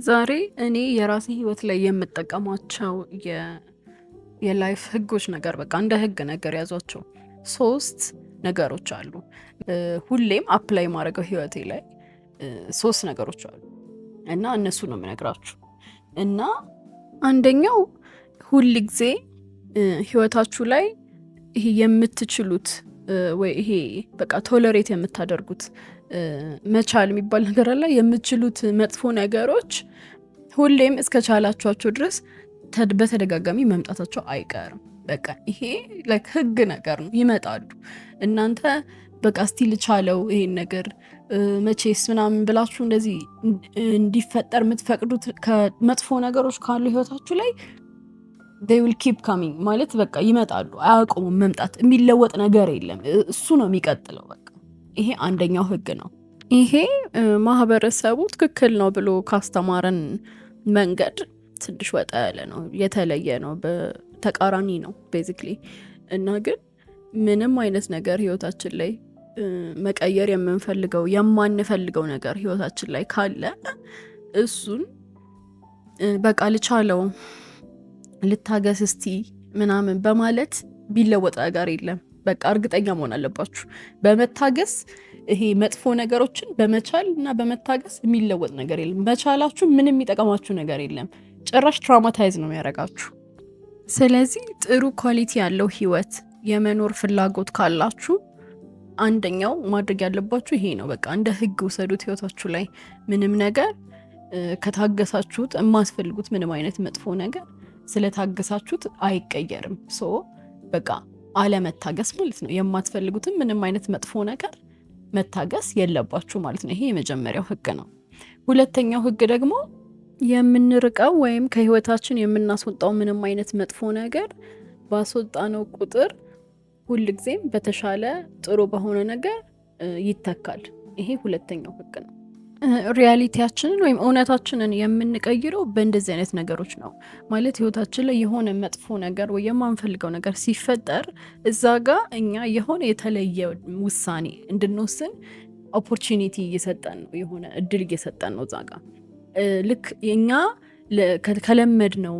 ዛሬ እኔ የራሴ ህይወት ላይ የምጠቀማቸው የላይፍ ህጎች ነገር በቃ እንደ ህግ ነገር ያዟቸው 3 ነገሮች አሉ። ሁሌም አፕላይ ማድረገው ህይወቴ ላይ 3 ነገሮች አሉ እና እነሱ ነው የምነግራችሁ። እና አንደኛው ሁል ጊዜ ህይወታችሁ ላይ ይሄ የምትችሉት ወይ ይሄ በቃ ቶለሬት የምታደርጉት መቻል የሚባል ነገር አለ። የምትችሉት መጥፎ ነገሮች ሁሌም እስከቻላችኋቸው ድረስ በተደጋጋሚ መምጣታቸው አይቀርም። በቃ ይሄ ላይክ ህግ ነገር ነው። ይመጣሉ። እናንተ በቃ እስቲ ልቻለው ይሄን ነገር መቼስ ምናምን ብላችሁ እንደዚህ እንዲፈጠር የምትፈቅዱት ከመጥፎ ነገሮች ካሉ ህይወታችሁ ላይ they will keep coming ማለት በቃ ይመጣሉ፣ አያቆሙም መምጣት። የሚለወጥ ነገር የለም። እሱ ነው የሚቀጥለው። በቃ ይሄ አንደኛው ህግ ነው። ይሄ ማህበረሰቡ ትክክል ነው ብሎ ካስተማረን መንገድ ትንሽ ወጣ ያለ ነው፣ የተለየ ነው፣ በተቃራኒ ነው ቤዚክሊ። እና ግን ምንም አይነት ነገር ህይወታችን ላይ መቀየር የምንፈልገው የማንፈልገው ነገር ህይወታችን ላይ ካለ እሱን በቃ ልቻለው ልታገስ እስቲ ምናምን በማለት ቢለወጥ ነገር የለም። በቃ እርግጠኛ መሆን አለባችሁ በመታገስ ይሄ መጥፎ ነገሮችን በመቻል እና በመታገስ የሚለወጥ ነገር የለም። መቻላችሁ ምንም የሚጠቀማችሁ ነገር የለም። ጭራሽ ትራውማታይዝ ነው የሚያደርጋችሁ። ስለዚህ ጥሩ ኳሊቲ ያለው ህይወት የመኖር ፍላጎት ካላችሁ አንደኛው ማድረግ ያለባችሁ ይሄ ነው። በቃ እንደ ህግ ውሰዱት ህይወታችሁ ላይ። ምንም ነገር ከታገሳችሁት የማስፈልጉት ምንም አይነት መጥፎ ነገር ስለታገሳችሁት አይቀየርም። በቃ አለመታገስ ማለት ነው። የማትፈልጉትም ምንም አይነት መጥፎ ነገር መታገስ የለባችሁ ማለት ነው። ይሄ የመጀመሪያው ህግ ነው። ሁለተኛው ህግ ደግሞ የምንርቀው ወይም ከህይወታችን የምናስወጣው ምንም አይነት መጥፎ ነገር ባስወጣነው ቁጥር ሁልጊዜም በተሻለ ጥሩ በሆነ ነገር ይተካል። ይሄ ሁለተኛው ህግ ነው። ሪያሊቲያችንን ወይም እውነታችንን የምንቀይረው በእንደዚህ አይነት ነገሮች ነው። ማለት ህይወታችን ላይ የሆነ መጥፎ ነገር ወይ የማንፈልገው ነገር ሲፈጠር እዛ ጋ እኛ የሆነ የተለየ ውሳኔ እንድንወስን ኦፖርቹኒቲ እየሰጠን ነው፣ የሆነ እድል እየሰጠን ነው። እዛ ጋ ልክ እኛ ከለመድነው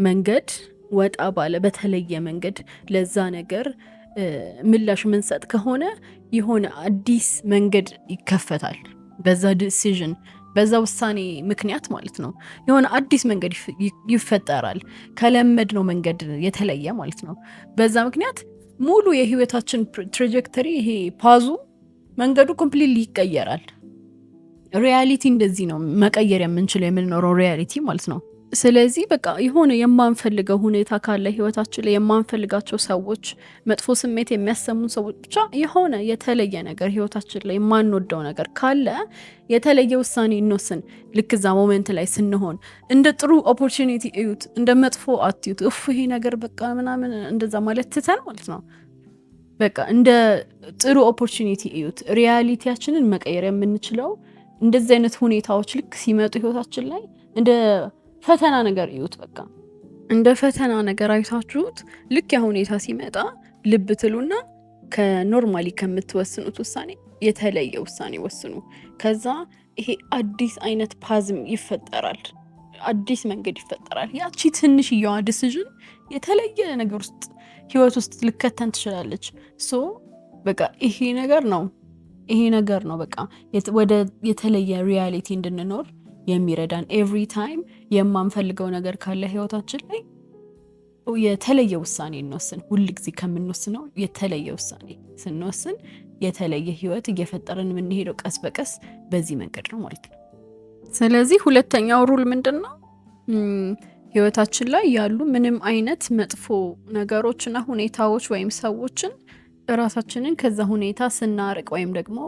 መንገድ ወጣ ባለ በተለየ መንገድ ለዛ ነገር ምላሽ ምንሰጥ ከሆነ የሆነ አዲስ መንገድ ይከፈታል። በዛ ዲሲዥን በዛ ውሳኔ ምክንያት ማለት ነው የሆነ አዲስ መንገድ ይፈጠራል። ከለመድነው መንገድ የተለየ ማለት ነው። በዛ ምክንያት ሙሉ የህይወታችን ትራጀክተሪ ይሄ ፓዙ መንገዱ ኮምፕሊትሊ ይቀየራል። ሪያሊቲ እንደዚህ ነው መቀየር የምንችለው የምንኖረው ሪያሊቲ ማለት ነው። ስለዚህ በቃ የሆነ የማንፈልገው ሁኔታ ካለ ህይወታችን ላይ የማንፈልጋቸው ሰዎች፣ መጥፎ ስሜት የሚያሰሙን ሰዎች፣ ብቻ የሆነ የተለየ ነገር ህይወታችን ላይ የማንወደው ነገር ካለ የተለየ ውሳኔ እንወስን። ልክ እዛ ሞመንት ላይ ስንሆን እንደ ጥሩ ኦፖርቹኒቲ እዩት፣ እንደ መጥፎ አትዩት። ይሄ ነገር በቃ ምናምን እንደዛ ማለት ትተን ማለት ነው በቃ እንደ ጥሩ ኦፖርቹኒቲ እዩት። ሪያሊቲያችንን መቀየር የምንችለው እንደዚህ አይነት ሁኔታዎች ልክ ሲመጡ ህይወታችን ላይ እንደ ፈተና ነገር እዩት። በቃ እንደ ፈተና ነገር አይታችሁት ልክ ያ ሁኔታ ሲመጣ ልብ ትሉና ከኖርማሊ ከምትወስኑት ውሳኔ የተለየ ውሳኔ ወስኑ። ከዛ ይሄ አዲስ አይነት ፓዝም ይፈጠራል፣ አዲስ መንገድ ይፈጠራል። ያቺ ትንሽዬዋ ዲሲዥን የተለየ ነገር ውስጥ ህይወት ውስጥ ልከተን ትችላለች። በቃ ይሄ ነገር ነው በቃ ወደ የተለየ ሪያሊቲ እንድንኖር የሚረዳን። ኤቭሪ ታይም የማንፈልገው ነገር ካለ ህይወታችን ላይ የተለየ ውሳኔ እንወስን። ሁል ጊዜ ከምንወስነው የተለየ ውሳኔ ስንወስን የተለየ ህይወት እየፈጠረን የምንሄደው ቀስ በቀስ በዚህ መንገድ ነው ማለት ነው። ስለዚህ ሁለተኛው ሩል ምንድን ነው? ህይወታችን ላይ ያሉ ምንም አይነት መጥፎ ነገሮችና ሁኔታዎች ወይም ሰዎችን ራሳችንን ከዛ ሁኔታ ስናርቅ ወይም ደግሞ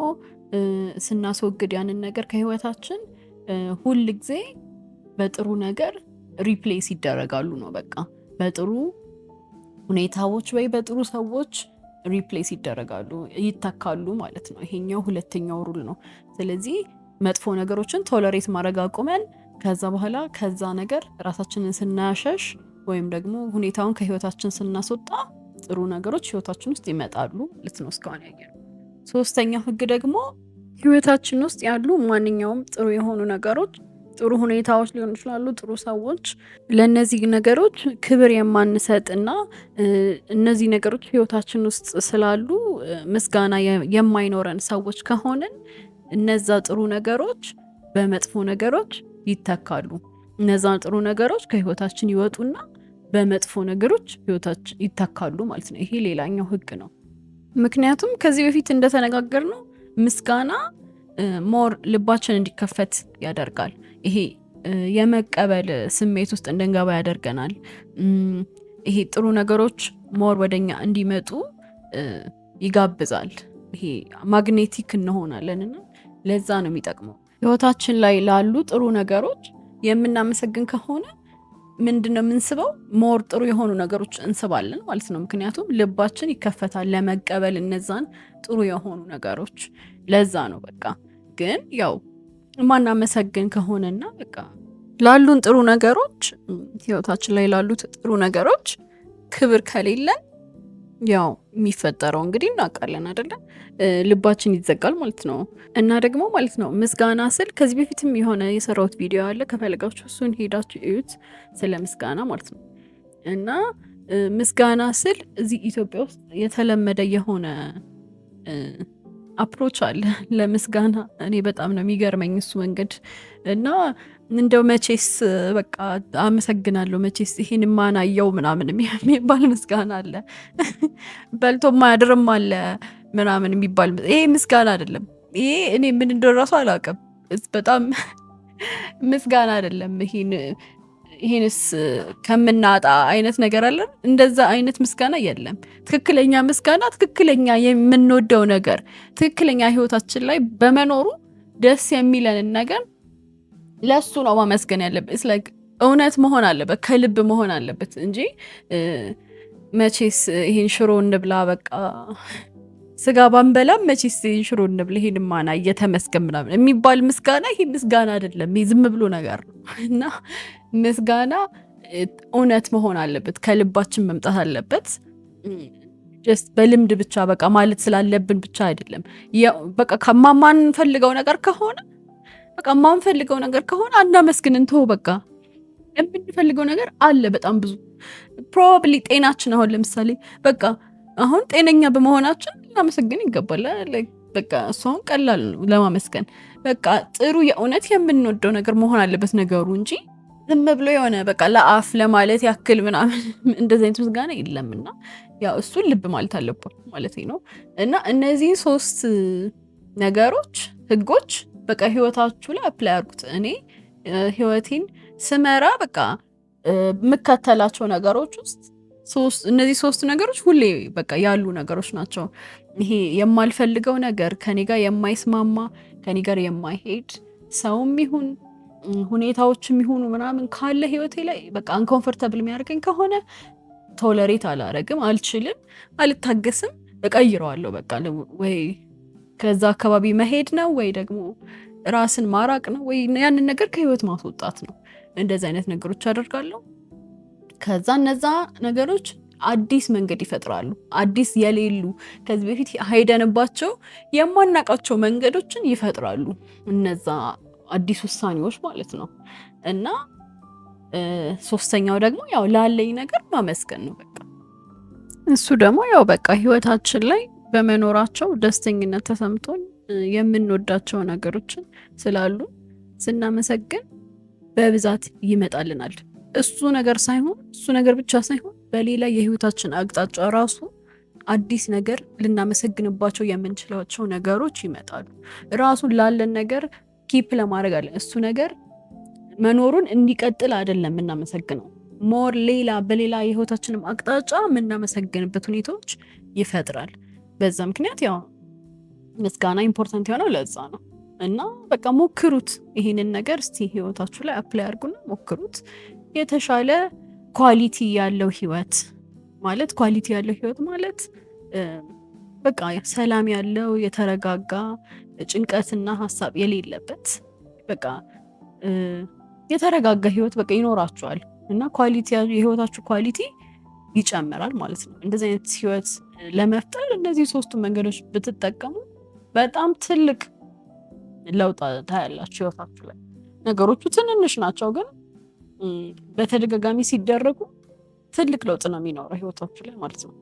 ስናስወግድ ያንን ነገር ከህይወታችን ሁል ጊዜ በጥሩ ነገር ሪፕሌስ ይደረጋሉ ነው። በቃ በጥሩ ሁኔታዎች ወይ በጥሩ ሰዎች ሪፕሌስ ይደረጋሉ፣ ይተካሉ ማለት ነው። ይሄኛው ሁለተኛው ሩል ነው። ስለዚህ መጥፎ ነገሮችን ቶለሬት ማድረግ አቁመን ከዛ በኋላ ከዛ ነገር ራሳችንን ስናሸሽ ወይም ደግሞ ሁኔታውን ከህይወታችን ስናስወጣ ጥሩ ነገሮች ህይወታችን ውስጥ ይመጣሉ ማለት ነው። እስካሁን ያየነው ሶስተኛው ህግ ደግሞ ህይወታችን ውስጥ ያሉ ማንኛውም ጥሩ የሆኑ ነገሮች ጥሩ ሁኔታዎች ሊሆኑ ይችላሉ፣ ጥሩ ሰዎች። ለእነዚህ ነገሮች ክብር የማንሰጥና እነዚህ ነገሮች ህይወታችን ውስጥ ስላሉ ምስጋና የማይኖረን ሰዎች ከሆንን እነዛ ጥሩ ነገሮች በመጥፎ ነገሮች ይተካሉ። እነዛ ጥሩ ነገሮች ከህይወታችን ይወጡና በመጥፎ ነገሮች ህይወታችን ይተካሉ ማለት ነው። ይሄ ሌላኛው ህግ ነው። ምክንያቱም ከዚህ በፊት እንደተነጋገር ነው ምስጋና ሞር ልባችን እንዲከፈት ያደርጋል። ይሄ የመቀበል ስሜት ውስጥ እንድንገባ ያደርገናል። ይሄ ጥሩ ነገሮች ሞር ወደኛ እንዲመጡ ይጋብዛል። ይሄ ማግኔቲክ እንሆናለንና ለዛ ነው የሚጠቅመው። ህይወታችን ላይ ላሉ ጥሩ ነገሮች የምናመሰግን ከሆነ ምንድነው የምንስበው? ሞር ጥሩ የሆኑ ነገሮች እንስባለን ማለት ነው። ምክንያቱም ልባችን ይከፈታል ለመቀበል እነዛን ጥሩ የሆኑ ነገሮች። ለዛ ነው በቃ። ግን ያው ማናመሰግን ከሆነና በቃ ላሉን ጥሩ ነገሮች ህይወታችን ላይ ላሉት ጥሩ ነገሮች ክብር ከሌለን ያው የሚፈጠረው እንግዲህ እናውቃለን አይደለ? ልባችን ይዘጋል ማለት ነው። እና ደግሞ ማለት ነው ምስጋና ስል ከዚህ በፊትም የሆነ የሰራሁት ቪዲዮ አለ፣ ከፈለጋችሁ እሱን ሄዳችሁ እዩት፣ ስለ ምስጋና ማለት ነው። እና ምስጋና ስል እዚህ ኢትዮጵያ ውስጥ የተለመደ የሆነ አፕሮች አለ ለምስጋና። እኔ በጣም ነው የሚገርመኝ እሱ መንገድ። እና እንደው መቼስ በቃ አመሰግናለሁ፣ መቼስ ይሄን ማናየው ምናምን የሚባል ምስጋና አለ። በልቶ ማያድርም አለ ምናምን የሚባል። ይሄ ምስጋና አይደለም። ይሄ እኔ ምን እንደሆነ ራሱ አላውቅም። በጣም ምስጋና አይደለም። ይሄንስ ከምናጣ አይነት ነገር አለን። እንደዛ አይነት ምስጋና የለም። ትክክለኛ ምስጋና ትክክለኛ የምንወደው ነገር ትክክለኛ ህይወታችን ላይ በመኖሩ ደስ የሚለንን ነገር ለሱ ነው ማመስገን ያለበት። ላይክ እውነት መሆን አለበት፣ ከልብ መሆን አለበት እንጂ መቼስ ይሄን ሽሮ እንብላ በቃ ስጋ ባንበላም መቼስ ይሄን ሽሮ እንብላ ይሄን ማና እየተመስገን ምናምን የሚባል ምስጋና ይሄ ምስጋና አይደለም። ይሄ ዝም ብሎ ነገር ነው። እና ምስጋና እውነት መሆን አለበት፣ ከልባችን መምጣት አለበት። ጀስት በልምድ ብቻ በቃ ማለት ስላለብን ብቻ አይደለም። በቃ ከማንፈልገው ነገር ከሆነ በቃ የማንፈልገው ነገር ከሆነ አናመስግን፣ እንተው በቃ። የምንፈልገው ነገር አለ በጣም ብዙ። ፕሮባብሊ ጤናችን፣ አሁን ለምሳሌ በቃ አሁን ጤነኛ በመሆናችን ልናመሰግን ይገባል። በቃ እሷን ቀላል ነው ለማመስገን። በቃ ጥሩ የእውነት የምንወደው ነገር መሆን አለበት ነገሩ እንጂ ዝም ብሎ የሆነ በቃ ለአፍ ለማለት ያክል ምናምን እንደዚህ አይነት ምስጋና የለምና ያው እሱን ልብ ማለት አለበት ማለት ነው። እና እነዚህ 3 ነገሮች ህጎች በቃ ህይወታችሁ ላይ አፕላይ አድርጉት። እኔ ህይወቴን ስመራ በቃ የምከተላቸው ነገሮች ውስጥ እነዚህ 3 ነገሮች ሁሌ በቃ ያሉ ነገሮች ናቸው። ይሄ የማልፈልገው ነገር፣ ከኔ ጋር የማይስማማ፣ ከኔ ጋር የማይሄድ ሰውም ይሁን ሁኔታዎችም ይሁኑ ምናምን ካለ ህይወቴ ላይ በቃ አንኮምፎርታብል የሚያደርገኝ ከሆነ ቶለሬት አላረግም፣ አልችልም፣ አልታገስም፣ እቀይረዋለሁ። በቃ ወይ ከዛ አካባቢ መሄድ ነው ወይ ደግሞ ራስን ማራቅ ነው ወይ ያንን ነገር ከህይወት ማስወጣት ነው። እንደዚህ አይነት ነገሮች አደርጋለሁ። ከዛ እነዛ ነገሮች አዲስ መንገድ ይፈጥራሉ። አዲስ የሌሉ ከዚህ በፊት ሄደንባቸው የማናቃቸው መንገዶችን ይፈጥራሉ እነዛ አዲስ ውሳኔዎች ማለት ነው። እና 3ኛው ደግሞ ያው ላለኝ ነገር ማመስገን ነው በቃ። እሱ ደግሞ ያው በቃ ህይወታችን ላይ በመኖራቸው ደስተኝነት ተሰምቶን የምንወዳቸው ነገሮችን ስላሉ ስናመሰግን በብዛት ይመጣልናል። እሱ ነገር ብቻ ሳይሆን በሌላ የህይወታችን አቅጣጫ ራሱ አዲስ ነገር ልናመሰግንባቸው የምንችላቸው ነገሮች ይመጣሉ። ራሱን ላለን ነገር ኪፕ ለማድረግ አለ እሱ ነገር መኖሩን እንዲቀጥል አይደለም የምናመሰግነው፣ ሞር በሌላ የህይወታችንም አቅጣጫ የምናመሰግንበት ሁኔታዎች ይፈጥራል። በዛ ምክንያት ያው ምስጋና ኢምፖርታንት የሆነው ለዛ ነው። እና በቃ ሞክሩት ይሄንን ነገር እስቲ ህይወታችሁ ላይ አፕላይ አድርጉና ሞክሩት። የተሻለ ኳሊቲ ያለው ህይወት ማለት በቃ ሰላም ያለው የተረጋጋ ጭንቀትና ሀሳብ የሌለበት በቃ የተረጋጋ ህይወት በቃ ይኖራችኋል። እና የህይወታችሁ ኳሊቲ ይጨምራል ማለት ነው። እንደዚህ አይነት ህይወት ለመፍጠር እነዚህ 3ቱ መንገዶች ብትጠቀሙ በጣም ትልቅ ለውጥ ታያላችሁ ህይወታችሁ ላይ። ነገሮቹ ትንንሽ ናቸው፣ ግን በተደጋጋሚ ሲደረጉ ትልቅ ለውጥ ነው የሚኖረው ህይወታችሁ ላይ ማለት ነው።